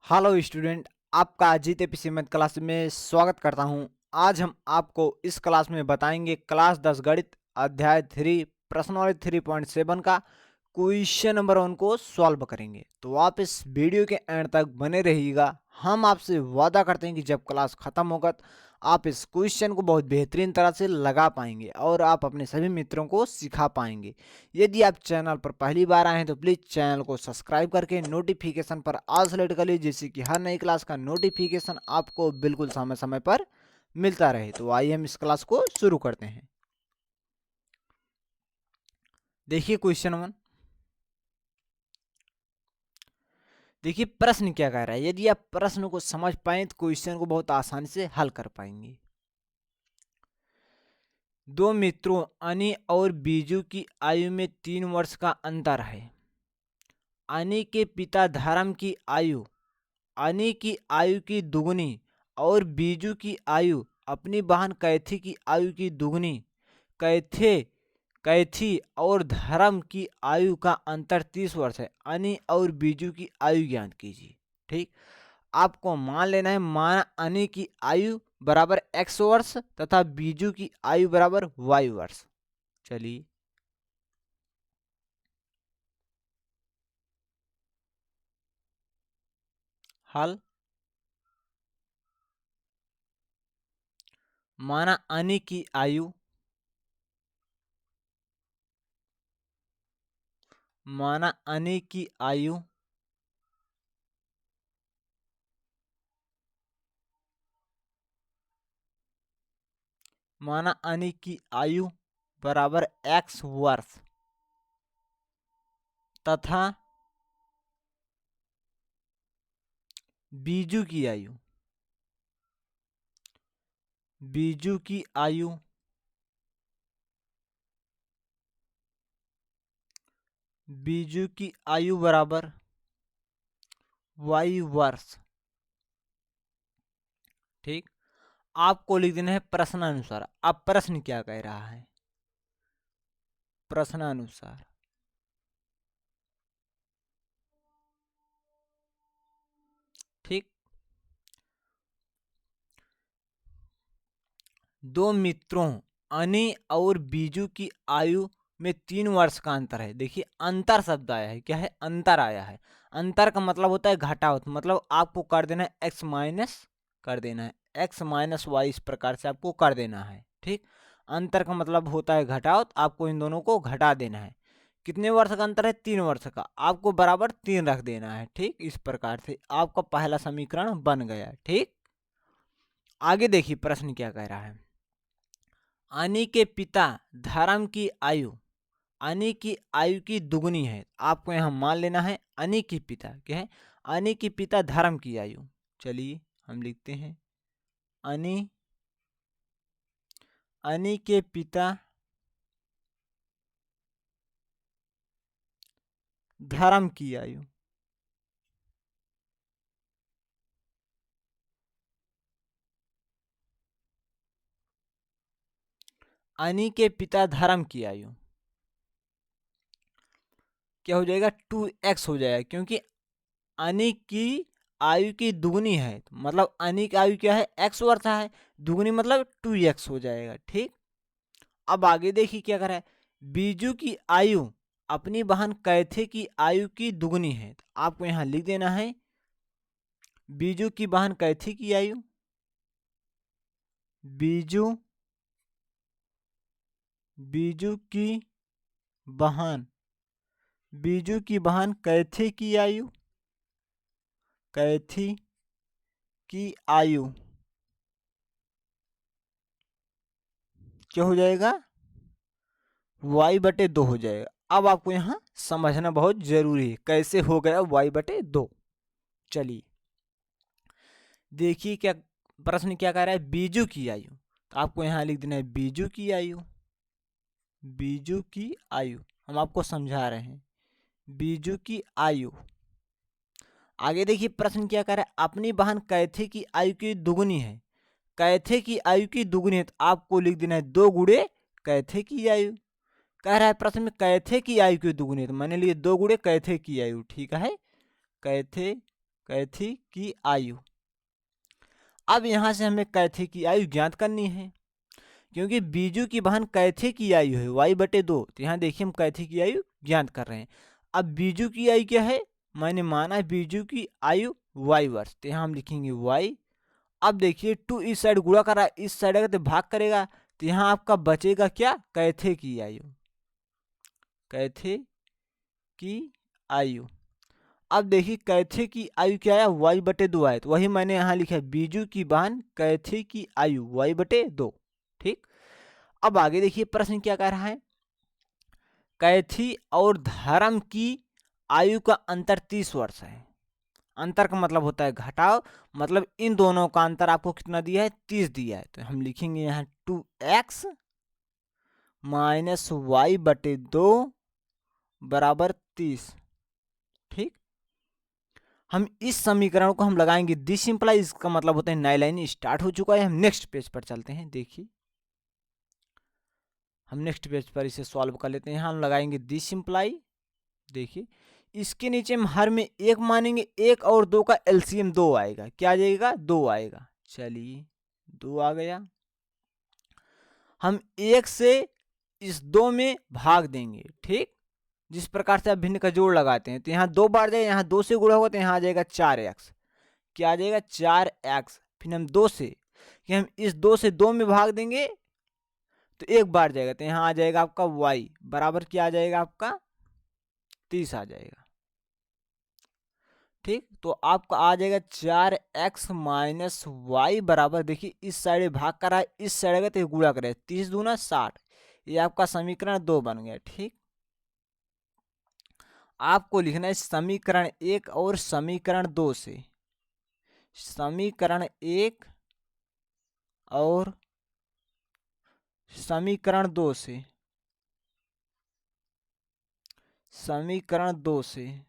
Hello student, आपका Ajit APC math class में स्वागत करता हूं। आज हम आपको इस क्लास में बताएंगे क्लास 10 गणित अध्याय 3 प्रश्नावली 3.7 का क्वेश्चन नंबर 1 को सॉल्व करेंगे। तो आप इस वीडियो के एंड तक बने रहिएगा। हम आपसे वादा करते हैं कि जब क्लास खत्म होगा तो आप इस क्वेश्चन को बहुत बेहतरीन तरह से लगा पाएंगे और आप अपने सभी मित्रों को सिखा पाएंगे। यदि आप चैनल पर पहली बार आए हैं तो प्लीज़ चैनल को सब्सक्राइब करके नोटिफिकेशन पर ऑल सेलेक्ट कर लीजिए, जिससे कि हर नई क्लास का नोटिफिकेशन आपको बिल्कुल समय समय पर मिलता रहे। तो आइए हम इस क्लास को शुरू करते हैं। देखिए क्वेश्चन 1। देखिए प्रश्न क्या कह रहा है। यदि आप प्रश्न को समझ पाए तो क्वेश्चन को बहुत आसानी से हल कर पाएंगे। दो मित्रों अनी और बीजू की आयु में 3 वर्ष का अंतर है। अनी के पिता धर्म की आयु अनी की आयु की दुगनी और बीजू की आयु अपनी बहन कैथी की आयु की दुगनी कैथे कैथी और धर्म की आयु का अंतर 30 वर्ष है। अनी और बीजू की आयु ज्ञात कीजिए। ठीक, आपको मान लेना है मान अनी की आयु बराबर x वर्ष तथा बीजू की आयु बराबर y वर्ष। चलिए हल। माना अनी की आयु माना अनी की आयु माना अनी की आयु बराबर x वर्ष तथा बीजू की आयु बीजू की आयु बीजू की आयु बराबर y वर्ष। ठीक, आपको लिख देना है प्रश्नानुसार। अब प्रश्न क्या कह रहा है। प्रश्नानुसार ठीक, दो मित्रों अनी और बीजू की आयु में 3 वर्ष का अंतर है। देखिए अंतर शब्द आया है। क्या है? अंतर आया है। अंतर का मतलब होता है घटाव। मतलब आपको कर देना है x माइनस कर देना है x माइनस वाई। इस प्रकार से आपको कर देना है। ठीक, अंतर का मतलब होता है घटाव। आपको इन दोनों को घटा देना है। कितने वर्ष का अंतर है? 3 वर्ष का। आपको बराबर 3 रख देना है। ठीक, इस प्रकार से आपका पहला समीकरण बन गया। ठीक, आगे देखिए प्रश्न क्या कह रहा है। अनी के पिता धर्म की आयु अनी की आयु की दुगनी है। आपको यहाँ मान लेना है अनी की पिता क्या है? अनी की पिता धर्म की आयु। चलिए हम लिखते हैं अनी अनी के पिता धर्म की आयु अनी के पिता धर्म की आयु क्या हो जाएगा? 2x हो जाएगा, क्योंकि अनी की आयु की दुगनी है। मतलब अनी की आयु क्या है? x वर्ष है। दुगनी मतलब 2x हो जाएगा। ठीक, अब आगे देखिए क्या कर रहा है। बीजू की आयु अपनी बहन कैथे की आयु की दुगनी है। तो आपको यहां लिख देना है बीजू की बहन कैथे की आयु बीजू बीजू की बहन बीजू की बहन कैथे की आयु कैथी की आयु क्या हो जाएगा? y/2 हो जाएगा। अब आपको यहां समझना बहुत जरूरी है कैसे हो गया y/2। चलिए देखिए क्या प्रश्न क्या कह रहा है। बीजू की आयु, तो आपको यहां लिख देना है बीजू की आयु बीजू की आयु। हम आपको समझा रहे हैं बीजू की आयु। आगे देखिए प्रश्न क्या कह रहा है। अपनी बहन कैथे की आयु की दुगनी है। कैथे की आयु की दुगनी है, तो आपको लिख देना है 2 गुणे कैथे की आयु। कह रहा है प्रश्न में कैथे की आयु की दुगनी है, तो मैंने लिए 2 गुणे कैथे की आयु। ठीक है, कैथे कैथी की आयु। अब यहाँ से हमें कैथी की आयु ज्ञात करनी है, क्योंकि बीजू की बहन कैथी की आयु है y/2। तो यहाँ देखिए हम कैथी की आयु ज्ञात कर रहे हैं। अब बीजू की आयु क्या है, मैंने माना बीजू की आयु y वर्ष, तो यहाँ हम लिखेंगे y। अब देखिए 2 इस साइड गुणा कर रहा है, इस साइड अगर तो भाग करेगा, तो यहाँ आपका बचेगा क्या, कैथे की आयु, कैथे की आयु। अब देखिए कैथे की आयु क्या है, y/2 आए, तो वही मैंने यहाँ लिखा है, बीजू की बहन कैथे की आयु y/2। ठीक, अब आगे देखिए प्रश्न क्या कह रहा है, कैथी और धर्म की आयु का अंतर 30 वर्ष है। अंतर का मतलब होता है घटाव, मतलब इन दोनों का अंतर आपको कितना दिया है, 30 दिया है। तो हम लिखेंगे यहाँ 2x - y/2 बराबर 30। ठीक, हम इस समीकरण को हम लगाएंगे दिस इंप्लाई, इसका मतलब होता है नई लाइन स्टार्ट हो चुका है। हम नेक्स्ट पेज पर चलते हैं। देखिए हम नेक्स्ट पेज पर इसे सॉल्व कर लेते हैं। यहाँ हम लगाएंगे दिस इंप्लाई। देखिए इसके नीचे हम हर में एक मानेंगे, 1 और 2 का एलसीएम 2 आएगा। क्या आ जाएगा, 2 आएगा। चलिए 2 आ गया। हम 1 से इस 2 में भाग देंगे। ठीक, जिस प्रकार से आप भिन्न का जोड़ लगाते हैं, तो यहाँ 2 बार जाएगा, यहाँ 2 से गुणा होगा, तो यहाँ आ जाएगा 4x। क्या आ जाएगा, 4x। फिर हम 2 से, कि हम इस 2 से 2 में भाग देंगे, तो 1 बार जाएगा, तो यहाँ आ जाएगा आपका y बराबर क्या आ जाएगा, आपका 30 आ जाएगा। ठीक, तो आपका आ जाएगा 4x - y बराबर, देखिए इस साइड भाग कर रहा है, इस साइड अगर तो गुणा करे, 30 दूना 60। ये आपका समीकरण 2 बन गया। ठीक, आपको लिखना है समीकरण 1 और समीकरण 2 से, समीकरण 1 और समीकरण 2 से, समीकरण 2 से।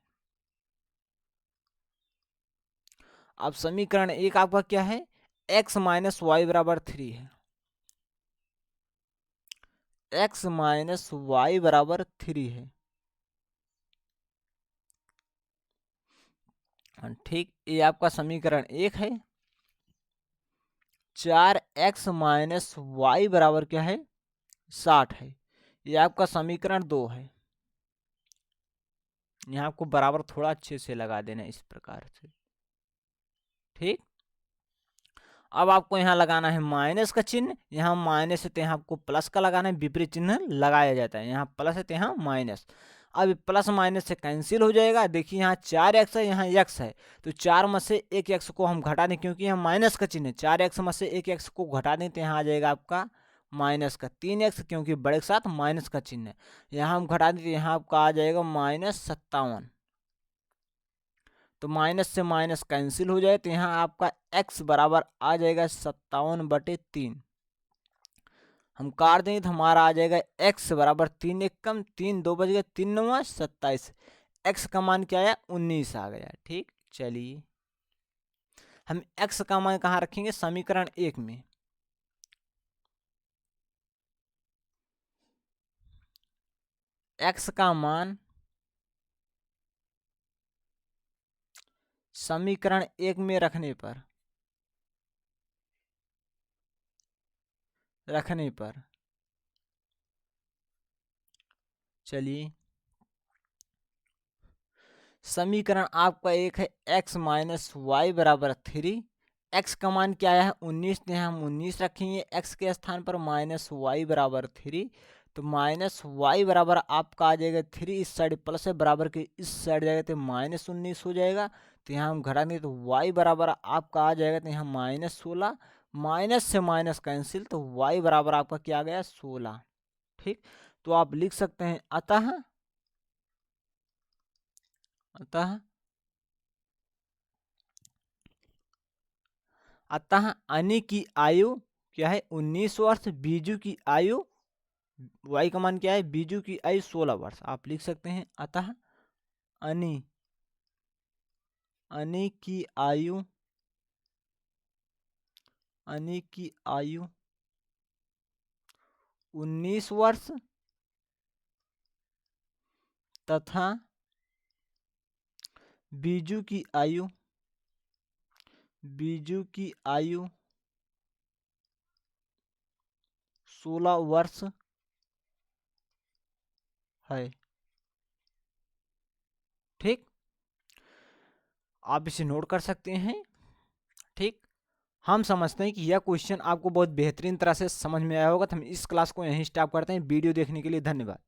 अब समीकरण 1 आपका क्या है, x - y बराबर 3 है, x - y बराबर 3 है। ठीक, ये आपका समीकरण 1 है। 4x - y बराबर क्या है, 60 है। ये आपका समीकरण 2 है। यहाँ आपको बराबर थोड़ा अच्छे से लगा देना इस प्रकार से। ठीक, अब आपको यहाँ लगाना है माइनस का चिन्ह। यहाँ माइनस है तो यहाँ आपको प्लस का लगाना है, विपरीत चिन्ह लगाया जाता है। यहाँ प्लस है तो यहाँ माइनस। अब प्लस माइनस से कैंसिल हो जाएगा। देखिए यहाँ 4x है, यहाँ x है, तो 4 में से एक x को हम घटा दें, क्योंकि यहाँ माइनस का चिन्ह है। 4x में से एक x को घटा दें, तो यहाँ आ जाएगा आपका माइनस का 3x, क्योंकि बड़े के साथ माइनस का चिन्ह है। यहाँ हम घटा दें, तो यहाँ आपका आ जाएगा -57। तो माइनस से माइनस कैंसिल हो जाए, तो यहाँ आपका x बराबर आ जाएगा 57/3। हम काट देंगे तो हमारा आ जाएगा x बराबर 3 1 कम 3 2 बज गए, 3 9 27। x का मान क्या आया, 19 आ गया। ठीक, चलिए हम x का मान कहाँ रखेंगे, समीकरण 1 में। x का मान समीकरण 1 में रखने पर, चलिए समीकरण आपका एक है x - y बराबर 3। x का मान क्या आया है, 19, ने हम 19 रखेंगे x के स्थान पर, -y बराबर 3। तो -y बराबर आपका आ जाएगा 3, इस साइड प्लस है, बराबर के इस साइड जाएगा तो -19 हो जाएगा। तो यहाँ हम घटा देंगे, तो y बराबर आपका आ जाएगा, तो यहाँ -16, माइनस से माइनस कैंसिल, तो y बराबर आपका क्या आ गया, 16। ठीक, तो आप लिख सकते हैं अतः अतः अतः अनी की आयु क्या है, 19 वर्ष। बीजू की आयु, वाई का मान क्या है, बीजू की आयु 16 वर्ष। आप लिख सकते हैं अतः अनी अनी की आयु, अनी की आयु 19 वर्ष तथा बीजू की आयु बीजू की आयु 16 वर्ष है। ठीक, आप इसे नोट कर सकते हैं। ठीक, हम समझते हैं कि यह क्वेश्चन आपको बहुत बेहतरीन तरह से समझ में आया होगा, तो हम इस क्लास को यहीं स्टॉप करते हैं। वीडियो देखने के लिए धन्यवाद।